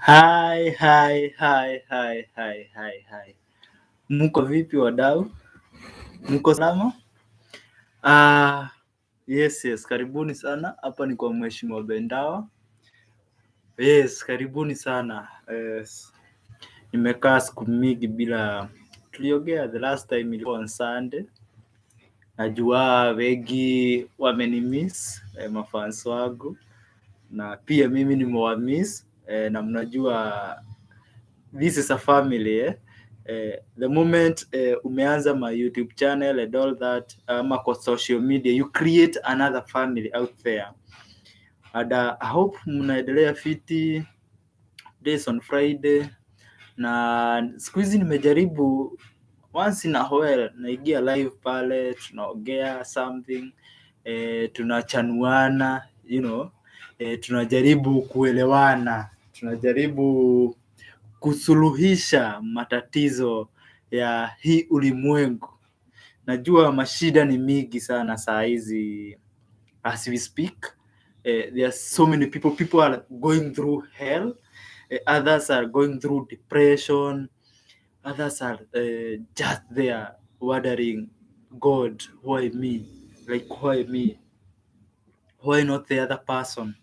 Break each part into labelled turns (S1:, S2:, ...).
S1: Hi, hi, hi, hi, hi, hi, hi. Mko vipi wadau? Mko salama? Yes, karibuni sana. Hapa ni kwa Mheshimiwa Bendawa. Yes, karibuni sana. Yes. Nimekaa siku mingi bila tuliongea, the last time ilikuwa on Sunday. Najua wengi wamenimiss mafans wangu na pia mimi nimewamiss na mnajua this is a family the moment umeanza my YouTube channel and all that ama kwa social media you create another family out there and I hope mnaendelea fiti. Days on Friday na siku hizi nimejaribu once in a while naingia live pale tunaongea something tunachanuana tunajaribu kuelewana, tunajaribu kusuluhisha matatizo ya hii ulimwengu. Najua mashida ni mingi sana saa hizi as we speak. There are so many people are going through hell. Others are going through depression. Others are just there wondering, God, why me? Like, why me? Why not the other person?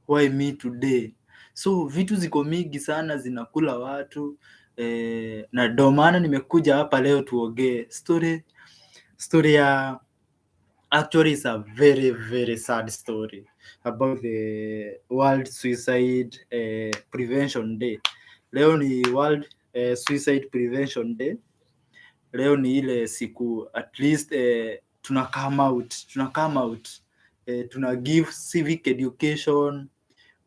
S1: Why me today? So vitu ziko mingi sana zinakula watu na ndio maana nimekuja hapa leo tuongee story ya actually is a very very sad story about the World Suicide Prevention Day. Leo ni World Suicide Prevention Day. Leo ni ile siku at least tuna come out tuna give civic education.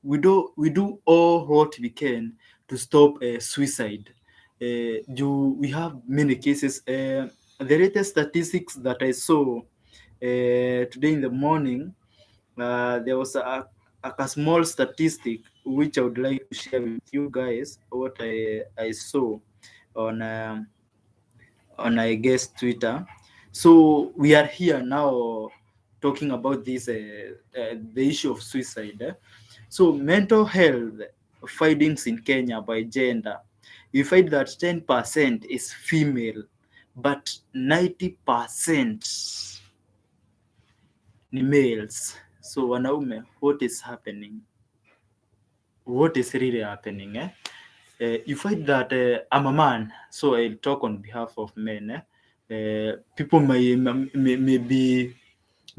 S1: We do all what we can to stop suicide. We have many cases. The latest statistics that I saw today in the morning, there was a small statistic which I would like to share with you guys. What I saw on I guess Twitter. So we are here now talking about this the issue of suicide. So mental health findings in Kenya by gender. You find that 10% is female, but 90% ni males. So wanaume, what is happening? What is really happening? You find that I'm a man, so I'll talk on behalf of men. People may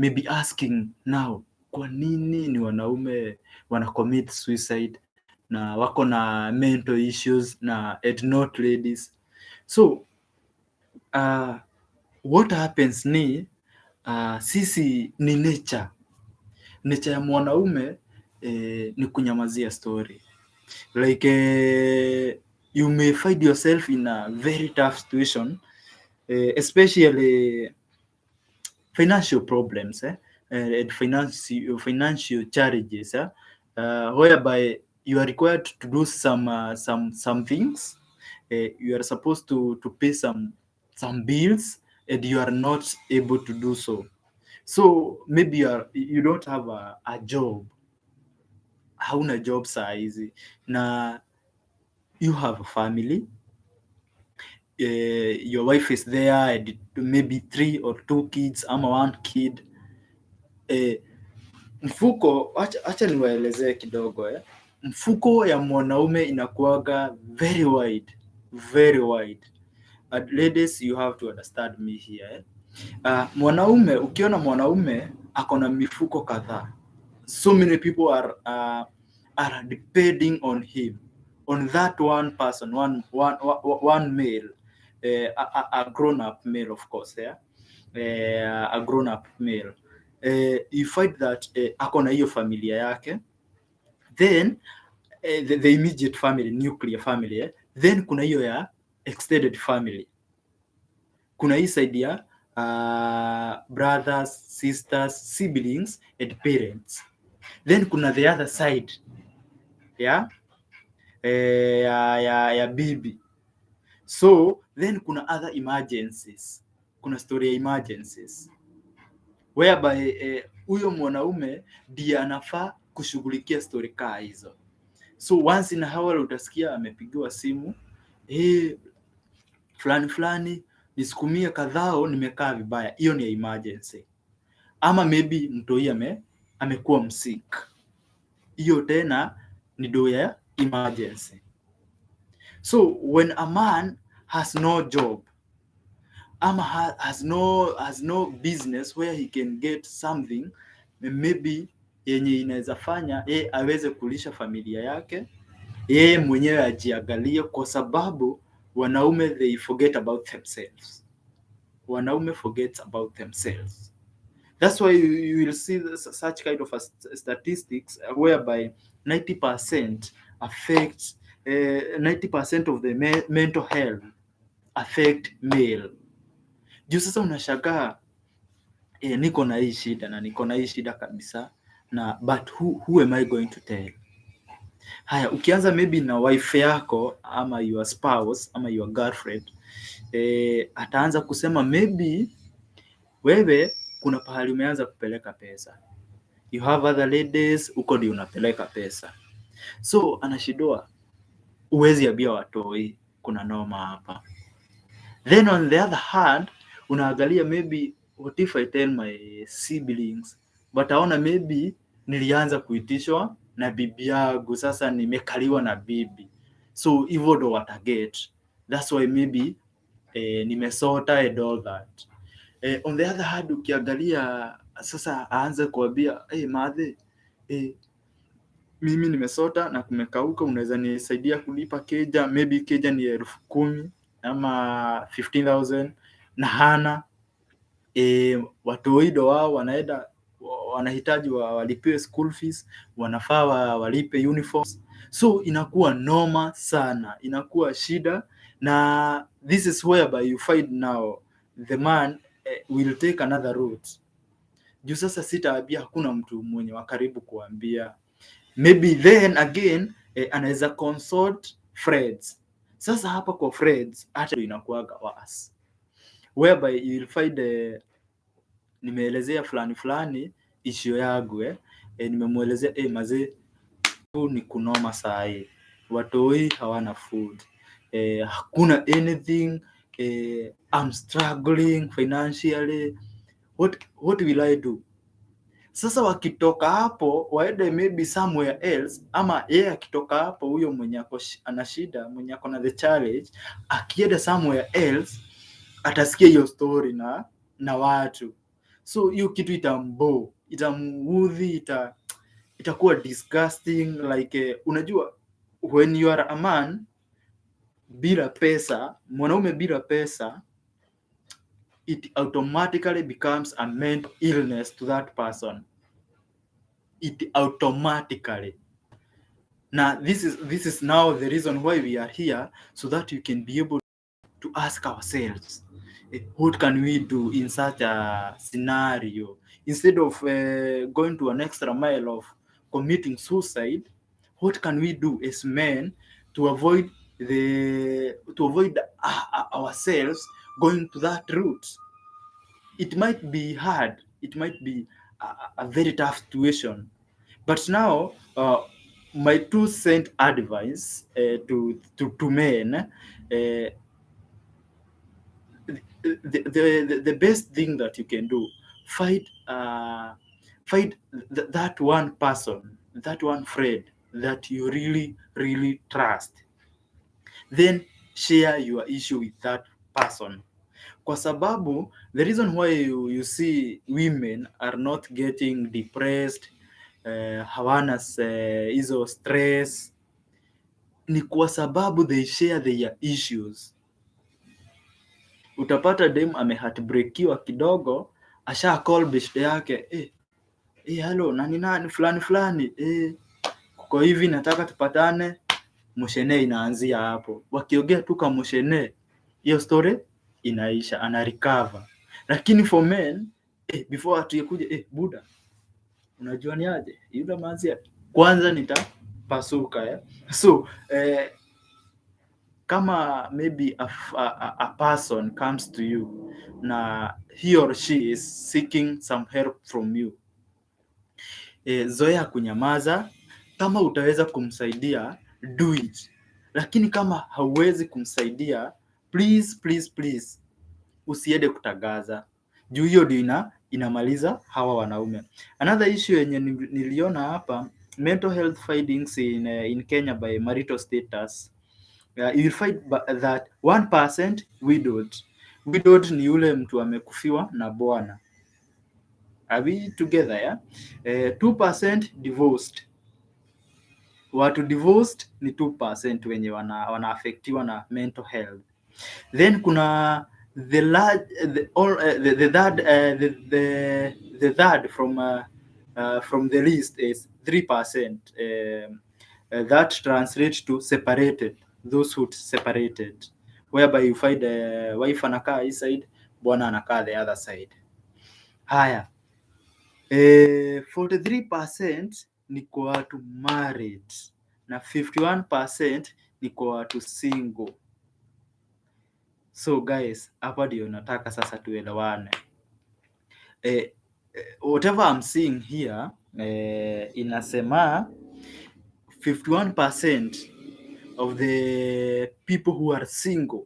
S1: be asking now, kwa nini ni wanaume wana commit suicide na wako na mental issues na and not ladies? So what happens ni sisi ni nature ya mwanaume ni kunyamazia story. Like you may find yourself in a very tough situation, especially financial problems and financial challenges whereby you are required to do some things. You are supposed to pay some bills and you are not able to do so. So maybe you don't have a job, hauna job saa hizi na you have a family. Your wife is there and maybe 3 or 2 kids ama 1 kid. Mfuko, acha niwaelezee kidogo mfuko ya mwanaume inakuwaga very wide. And ladies, you have to understand me here mwanaume, ukiona mwanaume ako na mifuko kadhaa, so many people are depending on him, on that one person, one male, a grown up male, of course, a grown up male. You find that ako na hiyo familia yake, then the immediate family, nuclear family, then kuna hiyo ya extended family, kuna hii side ya brothers, sisters, siblings and parents, then kuna the other side ya bibi. So then kuna other emergencies, kuna story ya emergencies whereby huyo mwanaume ndiye anafaa kushughulikia story kaa hizo. So once in a while utasikia amepigiwa simu, fulani nisukumie kadhao, nimekaa vibaya. Hiyo ni emergency. Ama maybe mtoi amekuwa msick, hiyo tena ni do ya emergency. So when a man has no job ama has no business where he can get something maybe yenye inaweza fanya yeye aweze kulisha familia yake, yeye mwenyewe ajiangalie, kwa sababu wanaume they forget about themselves. Wanaume forget about themselves. That's why you will see such kind of statistics whereby 90% affect 90% of the mental health affect male. Juu sasa unashangaa niko na hii shida na niko na hii shida kabisa, na but who am I going to tell? Haya, ukianza maybe na wife yako ama your spouse ama your girlfriend, ataanza kusema maybe wewe kuna pahali umeanza kupeleka pesa, you have other ladies, uko ndio unapeleka pesa. So anashindwa, uwezi ambia watoi kuna noma hapa. Then on the other hand, unaangalia maybe what if I tell my siblings, but aona maybe nilianza kuitishwa na bibi yangu, sasa nimekaliwa na bibi, so hivyo ndo wataget. That's why maybe nimesota and all that. On the other hand, ukiangalia sasa aanze kuambia madhe, mimi nimesota na kumekauka, unaweza nisaidia kulipa keja, maybe keja ni 10,000 ama 15,000 na hana watoido wao wanaenda wanahitaji walipiwe school fees, wanafaa walipe uniforms. So inakuwa noma sana, inakuwa shida, na this is whereby you find now the man will take another route. Juu sasa sitaambia, hakuna mtu mwenye wa karibu kuambia. Maybe then again anaweza consult friends. Sasa hapa kwa friends hata inakuwaga worse, whereby you will find nimeelezea fulani issue yangu nimemuelezea mazee, ni kunoma saa hii, watoi hawana food, hakuna anything, I'm struggling financially, what will I do? Sasa wakitoka hapo waende maybe somewhere else, ama yeye akitoka hapo, huyo mwenye ana shida, mwenye ako na the challenge, akienda somewhere else atasikia hiyo story na watu. So hiyo kitu itamuudhi, itakuwa disgusting, like unajua when you are a man bila pesa, mwanaume bila pesa, it automatically becomes a mental illness to that person. It automatically. Now this is now the reason why we are here, so that you can be able to ask ourselves, what can we do in such a scenario? Instead of going to an extra mile of committing suicide, what can we do as men to avoid ourselves going to that route? It might be hard, it might be a very tough situation, but now my 2 cent advice to men, the best thing that you can do, find that one person, that one friend that you really trust, then share your issue with that person. Kwa sababu the reason why you see women are not getting depressed, hawana hizo stress, ni kwa sababu they share their issues. Utapata dem ameheartbreakiwa kidogo, asha call best yake, hello nani fulani, kuko hivi, nataka tupatane, mushene inaanzia hapo. Wakiongea tu kama mushene, hiyo story inaisha, ana recover. Lakini for men, before atukuja, buda, unajua ni aje yule manzi, kwanza nitapasuka. So kama maybe a person comes to you na he or she is seeking some help from you, zoea kunyamaza, Kama utaweza kumsaidia, do it. Lakini kama hauwezi kumsaidia, please usiende kutangaza, juu hiyo ndio inamaliza hawa wanaume. Another issue yenye niliona hapa, mental health findings in Kenya by marital status. You will find that 1% widowed. Widowed ni yule mtu amekufiwa na bwana. Are we together, yeah? 2% divorced. Watu divorced ni 2% wenye wanaafektiwa na mental health. Then kuna the third from the list is 3%. That translates to separated, those who separated, whereby you find wife anakaa hii side, bwana anakaa the other side. Haya, 43% ni kwa watu married na 51% ni kwa watu single. So guys, hapa ndio nataka sasa tuelewane. Whatever I'm seeing here, inasema 51% of the people who are single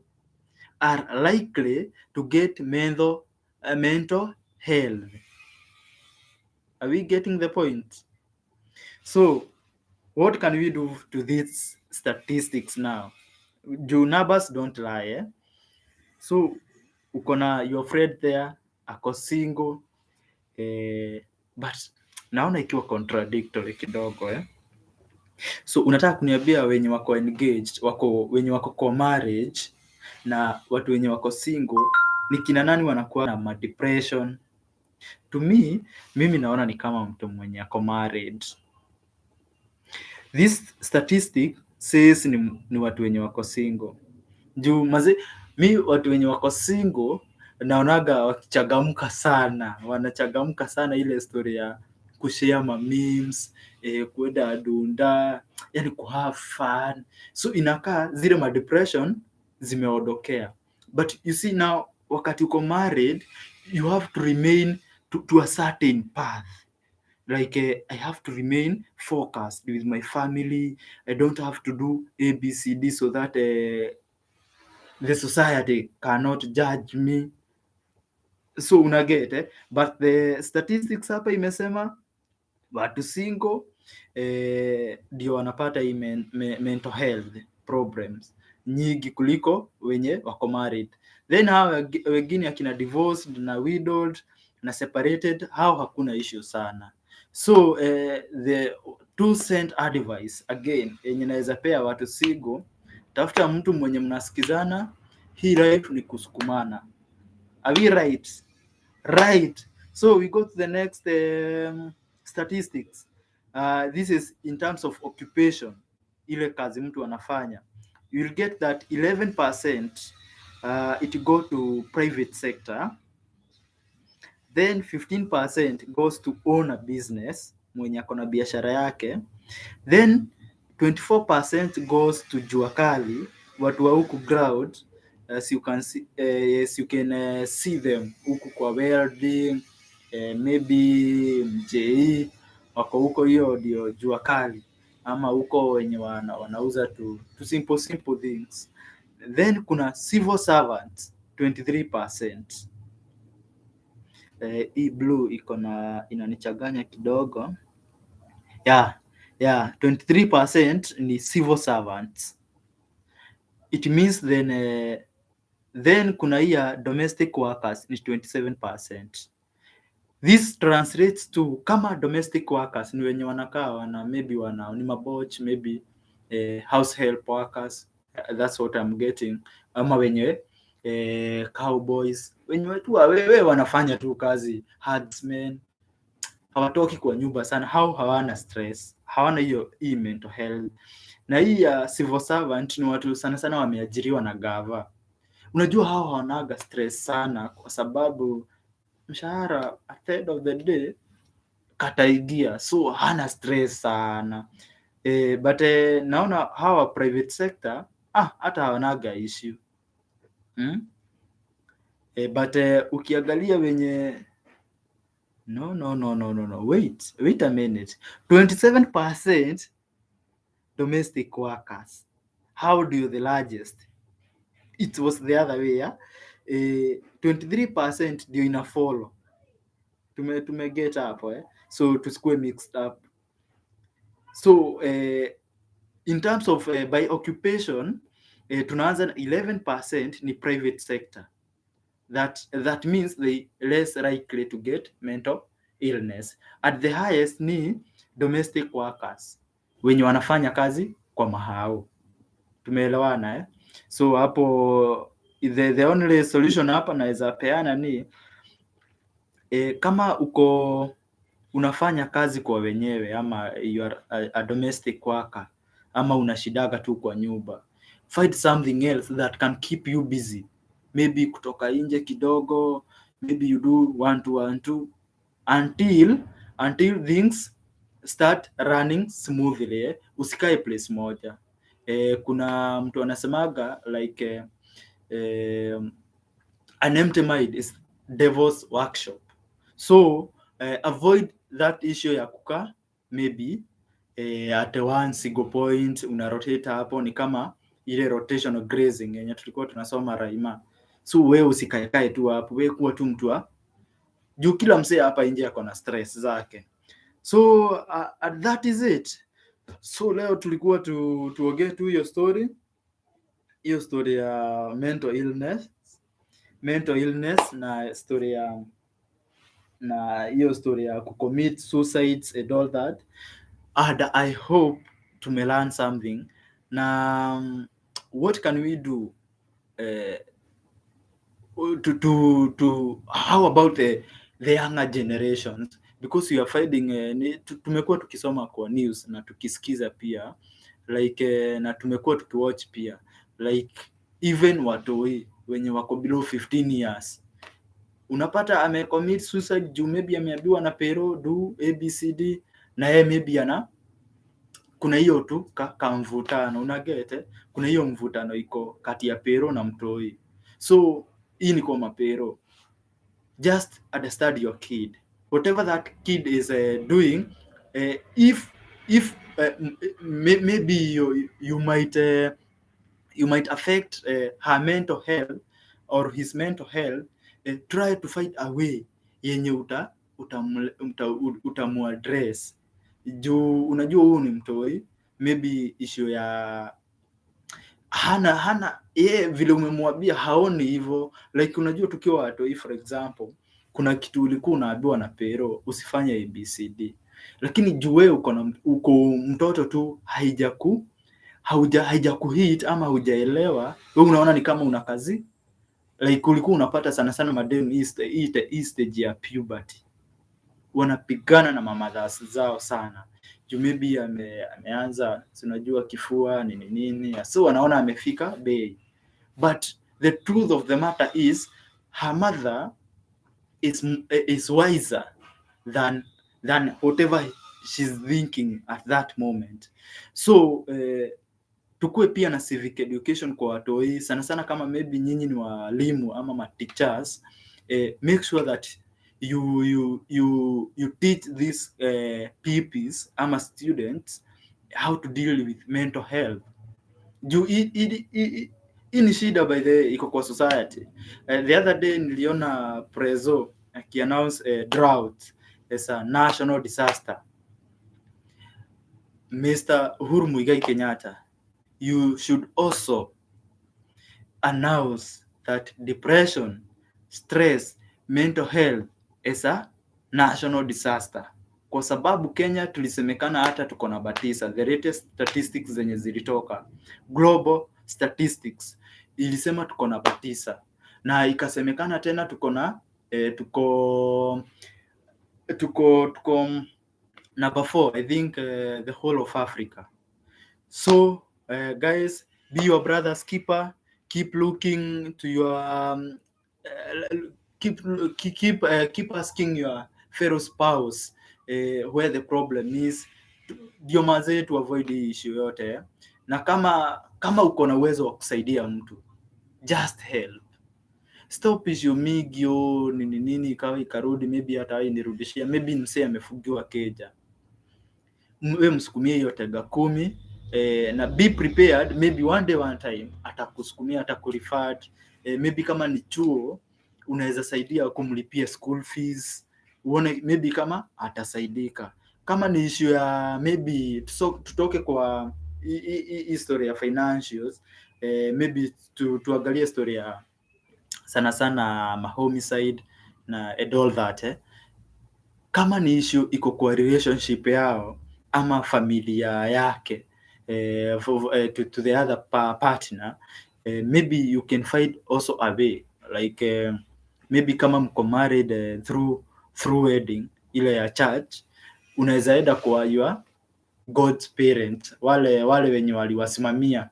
S1: are likely to get mental health. Are we getting the point? So what can we do to these statistics now? Do numbers don't lie, eh? So uko na your friend there ako single, but naona ikiwa contradictory kidogo, eh? So unataka kuniambia wenye wako engaged, wenye wako kwa marriage na watu wenye wako single ni kina nani wanakuwa na depression? To me, mimi naona ni kama mtu mwenye ako married. This statistic says ni watu wenye wako single. Juu mi watu wenye wako single naonaga wakichagamka sana, wanachagamka sana, ile story ya kushare ma memes, kuenda dunda, yani ku have fun. So inakaa zile ma depression zimeondokea. But you see now, wakati uko married, you have to remain to a certain path. Like I have to remain focused with my family. I don't have to do ABCD so that the society cannot judge me. So unaget, but the statistics hapa imesema watu single ndio wanapata hii mental health problems nyingi kuliko wenye wako married. Then hao wengine akina divorced na widowed na separated, hao hakuna issue sana. So the 2-cent advice again yenye naweza pea watu single, tafuta mtu mwenye mnasikizana. Hii life ni kusukumana. Are we right? Right. So we go to the next statistics. This is in terms of occupation, ile kazi mtu anafanya. You will get that 11% it go to private sector. Then 15% goes to own a business, mwenye akona biashara yake. Then 24% goes to jua kali, watu wa huku ground. As you can see, see them huku kwa welding, maybe MJE wako huko, hiyo ndio jua kali, ama huko wenye wanauza tu simple things. Then kuna civil servants 23%. Hii blue iko na inanichanganya kidogo. Yeah, 23% ni civil servants. It means then kuna hii domestic workers ni 27%. This translates to, kama domestic workers ni wenye wanakaa maybe ni maboch, maybe house help workers, that's what I'm getting, ama wenye cowboys, wenye wetu wewe wanafanya tu kazi, herdsmen, hawatoki kwa nyumba sana, hawana stress, hawana hii mental health. Na hii civil servant ni watu sana sana wameajiriwa na gava. Unajua hao hawanaga stress sana kwa sababu mshahara at the end of the day kataigia, so hana stress sana. But naona hawa private sector hata hawanaga issue. But ukiangalia wenye no, wait a minute, 27% domestic workers. How do you the largest? It was the other way, yeah? 23% ndio ina follow. Tumeget hapo so tusikue mixed up. So in terms of by occupation tunaanza 11% ni private sector. That means they less likely to get mental illness. At the highest ni domestic workers wenye wanafanya kazi kwa mahao. Tumeelewana So hapo the only solution hapa naweza peana ni kama unafanya kazi kwa wenyewe ama you are a domestic worker ama unashidaga tu kwa nyumba, find something else that can keep you busy, maybe kutoka nje kidogo, maybe you do 1 until things start running smoothly usikae place moja. Kuna mtu anasemaga like an empty mind is devil's workshop. So avoid that issue ya kukaa maybe at one single point una rotate hapo, ni kama ile rotational grazing yenye tulikuwa tunasoma Raima. So wewe usikaekae tu hapo, wewe kuwa tu mtu juu kila msee hapa nje ako na stress zake. So that is it. So leo tulikuwa tuongee tu hiyo story ya mental illness na story ya hiyo story ya kucommit suicides and all that, and I hope tumelearn something. Na what can we do to how about the younger generations, because we are finding tumekuwa tukisoma kwa news na tukisikiza pia like na tumekuwa tukiwatch pia like even watu wenye wako below 15 years unapata amecommit suicide juu maybe ameambiwa na pero do abcd na yeye maybe kuna hiyo tu kamvutano unagete, kuna hiyo mvutano iko kati ya pero na mtoi. So hii ni kwa mapero, just understand your kid, whatever that kid is doing. If maybe you might affect her mental health or his mental health, try to find a way yenye utamuaddress juu unajua huyu ni mtoi, maybe issue ya hana vile umemwambia haoni hivyo. Like unajua tukiwa watoi, for example, kuna kitu ulikuwa unaambiwa na pero usifanye abcd, lakini juu wewe uko mtoto tu haijakuhit ama hujaelewa, wewe unaona ni kama una kazi. Like ulikuwa unapata sana madem hii stage ya puberty wanapigana na mamadhas zao sana juu maybe ameanza unajua kifua nini, so wanaona amefika bei. But the truth of the matter is her mother is wiser than whatever she's thinking at that moment. So tukue pia na civic education kwa watoi sana kama maybe nyinyi ni walimu ama teachers. Make sure that you teach these PPs ama students how to deal with mental health. Juu hii ni shida by the iko kwa society. The other day niliona Prezo akiannounce drought as a national disaster. Mr. Uhuru Muigai Kenyatta, you should also announce that depression, stress, mental health is a national disaster. Kwa sababu Kenya tulisemekana hata tuko na batisa. The latest statistics zenye zilitoka, global statistics, ilisema tuko na batisa. Na ikasemekana tena tuko na tuko number 4, I think the whole of Africa. So guys, be your brother's keeper. Keep looking to your keep asking your fellow spouse where the problem is, ndio mazee to avoid issue yote. Na kama uko na uwezo wa kusaidia mtu, just help. Stop issue migio nini ikawa ikarudi, maybe hata inirudishia, maybe msee amefugiwa keja, wewe msukumie hiyo tega 10 na be prepared, maybe one day one time atakusukumia, atakurefer, maybe kama ni chuo unaweza saidia kumlipia school fees, uone maybe kama atasaidika. Kama ni issue ya maybe tutoke kwa history ya financials, maybe tuangalie story ya sana sana ma homicide na and all that. Kama ni issue iko kwa relationship yao ama familia yake, to the other partner, maybe you can find also a way like maybe kama mko married through wedding ile ya church, unaweza enda kwa your God's parent, wale wenye waliwasimamia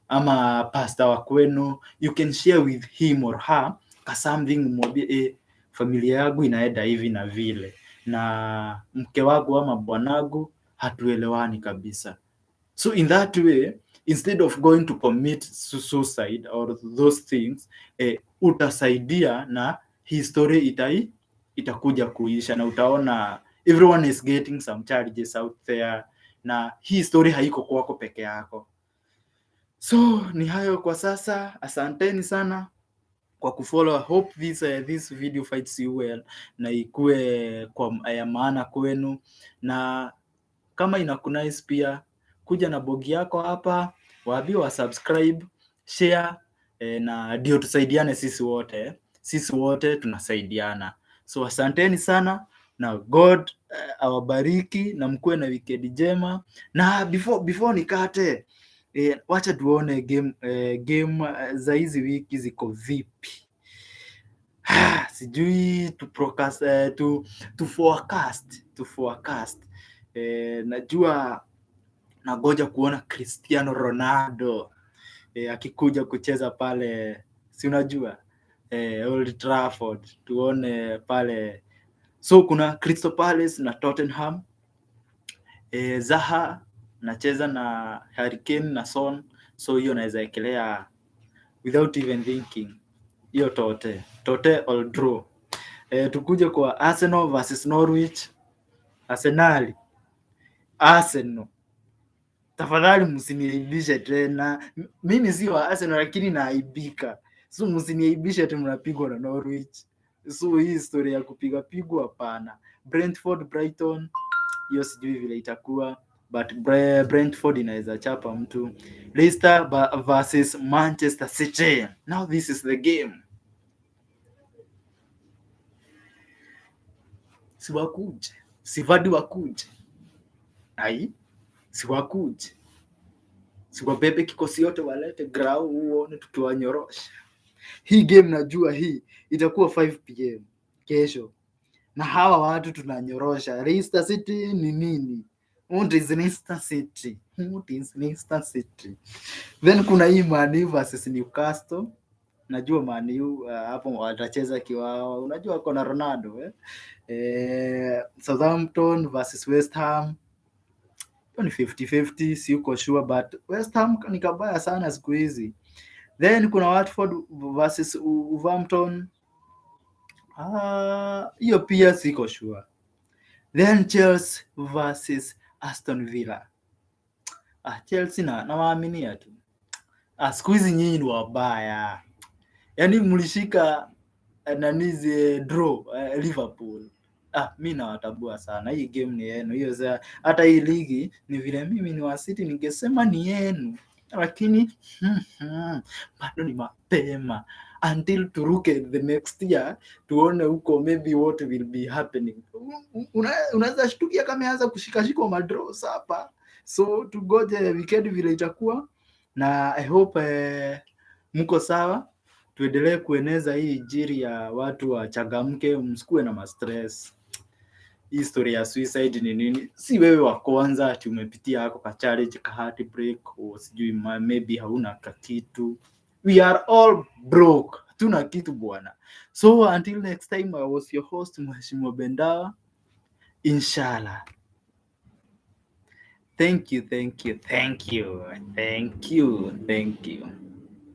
S1: ama pastor wa kwenu, you can share with him or her something, mwambie familia yangu inaenda hivi na vile, na mke wangu ama bwanangu hatuelewani kabisa. So in that way, instead of going to commit suicide or those things, utasaidia na history itakuja kuisha, na utaona everyone is getting some charges out there, na hii story haiko kwako peke yako. So ni hayo kwa sasa, asanteni sana kwa kufollow. I hope this video finds you well na ikue kwa ya maana kwenu, na kama inakunice pia kuja na bogi yako hapa, waambie wa subscribe, share, na ndio tusaidiane sisi wote tunasaidiana. So asanteni sana na God awabariki na mkuwe na weekend njema. Na before nikate, wacha tuone game za hizi wiki ziko vipi. Sijui to forecast. Najua nagoja kuona Cristiano Ronaldo akikuja kucheza pale, si unajua Old Trafford, tuone pale. So kuna Crystal Palace na Tottenham, Zaha nacheza na Harry Kane na Son, so hiyo naweza ekelea without even thinking, hiyo tote all draw. Tukuje kwa Arsenal versus Norwich. Arsenal, tafadhali msiniaibishe tena. Mimi si wa Arsenal lakini naaibika, so msiniaibishe tena mnapigwa na Norwich. So hii historia ya kupigwa hapana. Brentford Brighton, hiyo sijui vile itakuwa, but Brentford inaweza chapa mtu. Leicester versus Manchester City. Now this is the game. Sivadi wakuje. Siwabebe kikosi yote walete grau uone tukiwanyorosha. Hii game najua hii itakuwa 5 PM kesho, na hawa watu tunanyorosha. Leicester City ni nini? What is Leicester City? Then kuna hii Man U versus Newcastle. Najua Man U hapo watacheza kiwao, unajua wako na Ronaldo Southampton versus West Ham, ni 50-50, si uko sure, but West Ham ni kabaya sana siku hizi. Then kuna Watford versus Wolverhampton, hiyo pia siko sure. Then Chelsea versus Aston Villa. Chelsea na waaminia tu. Siku hizi nyinyi ni wabaya, yaani mlishika nanizi draw Liverpool. Mimi nawatabua sana, hii game ni yenu hiyo. Hata hii ligi ni vile mimi ni wa City ningesema ni yenu, lakini bado ni mapema until turuke the next year, tuone huko maybe what will be happening. Unaweza shtukia kama anza kushikashika madraws hapa, so tugoje weekend vile itakuwa, na I hope mko sawa. Tuendelee kueneza hii injili ya watu wachangamke, msikue na stress. History ya suicide ni nini? Si wewe wa kwanza ati umepitia hako ka challenge ka heartbreak, or sijui maybe hauna kitu. We are all broke, tuna kitu bwana. So until next time, I was your host Mheshimiwa Bendawa, inshallah. Thank you.